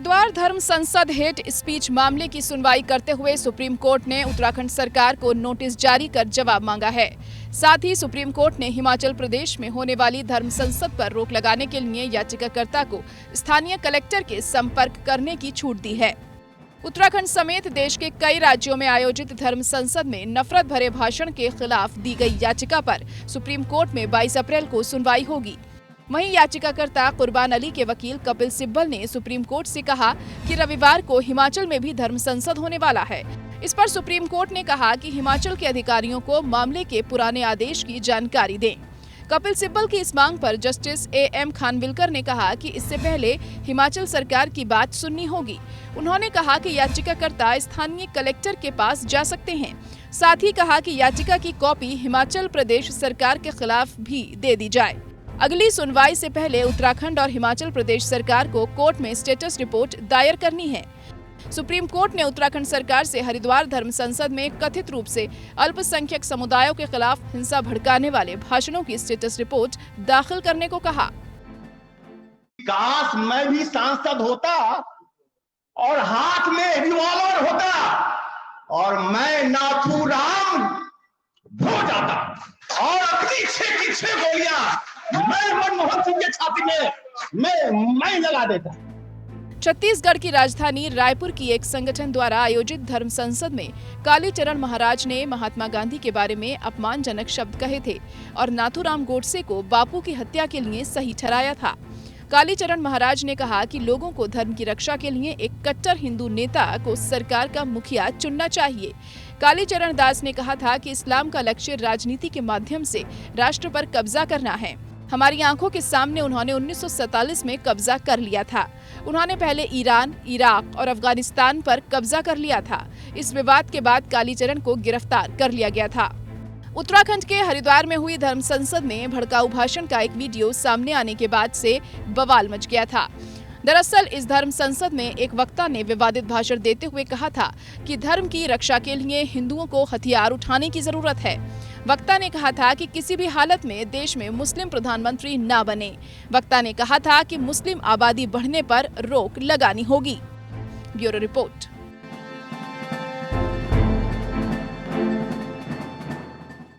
हरिद्वार धर्म संसद hate speech मामले की सुनवाई करते हुए सुप्रीम कोर्ट ने उत्तराखंड सरकार को नोटिस जारी कर जवाब मांगा है। साथ ही सुप्रीम कोर्ट ने हिमाचल प्रदेश में होने वाली धर्म संसद पर रोक लगाने के लिए याचिकाकर्ता को स्थानीय कलेक्टर के संपर्क करने की छूट दी है। उत्तराखंड समेत देश के कई राज्यों में आयोजित धर्म संसद में नफरत भरे भाषण के खिलाफ दी गई याचिका पर सुप्रीम कोर्ट में 22 अप्रैल को सुनवाई होगी। वहीं याचिकाकर्ता कुर्बान अली के वकील कपिल सिब्बल ने सुप्रीम कोर्ट से कहा कि रविवार को हिमाचल में भी धर्म संसद होने वाला है। इस पर सुप्रीम कोर्ट ने कहा कि हिमाचल के अधिकारियों को मामले के पुराने आदेश की जानकारी दें। कपिल सिब्बल की इस मांग पर जस्टिस A.M. खानविलकर ने कहा कि इससे पहले हिमाचल सरकार की बात सुननी होगी। उन्होंने कहा कि याचिकाकर्ता स्थानीय कलेक्टर के पास जा सकते हैं। साथ ही कहा कि याचिका की कॉपी हिमाचल प्रदेश सरकार के खिलाफ भी दे दी जाए। अगली सुनवाई से पहले उत्तराखंड और हिमाचल प्रदेश सरकार को कोर्ट में स्टेटस रिपोर्ट दायर करनी है। सुप्रीम कोर्ट ने उत्तराखंड सरकार से हरिद्वार धर्म संसद में कथित रूप से अल्पसंख्यक समुदायों के खिलाफ हिंसा भड़काने वाले भाषणों की स्टेटस रिपोर्ट दाखिल करने को कहा। काश मैं भी सांसद होता और हाथ में रिवॉल्वर होता और मैं नाथूराम हो जाता और अपनी 6 की 6 गोलियां मैं मनमोहन सिंह के छाती में मैं लगा देता। छत्तीसगढ़ की राजधानी रायपुर की एक संगठन द्वारा आयोजित धर्म संसद में कालीचरण महाराज ने महात्मा गांधी के बारे में अपमानजनक शब्द कहे थे और नाथूराम गोडसे को बापू की हत्या के लिए सही ठहराया था। कालीचरण महाराज ने कहा कि लोगों को धर्म की रक्षा के लिए एक कट्टर हिंदू नेता को सरकार का मुखिया चुनना चाहिए। कालीचरण दास ने कहा था कि इस्लाम का लक्ष्य राजनीति के माध्यम से राष्ट्र पर कब्जा करना है। हमारी आंखों के सामने उन्होंने 1947 में कब्जा कर लिया था। उन्होंने पहले ईरान, इराक और अफगानिस्तान पर कब्जा कर लिया था। इस विवाद के बाद कालीचरण को गिरफ्तार कर लिया गया था। उत्तराखंड के हरिद्वार में हुई धर्म संसद में भड़काऊ भाषण का एक वीडियो सामने आने के बाद से बवाल मच गया था। दरअसल इस धर्म संसद में एक वक्ता ने विवादित भाषण देते हुए कहा था कि धर्म की रक्षा के लिए हिंदुओं को हथियार उठाने की जरूरत है। वक्ता ने कहा था कि किसी भी हालत में देश में मुस्लिम प्रधानमंत्री न बने। वक्ता ने कहा था कि मुस्लिम आबादी बढ़ने पर रोक लगानी होगी। Bureau report.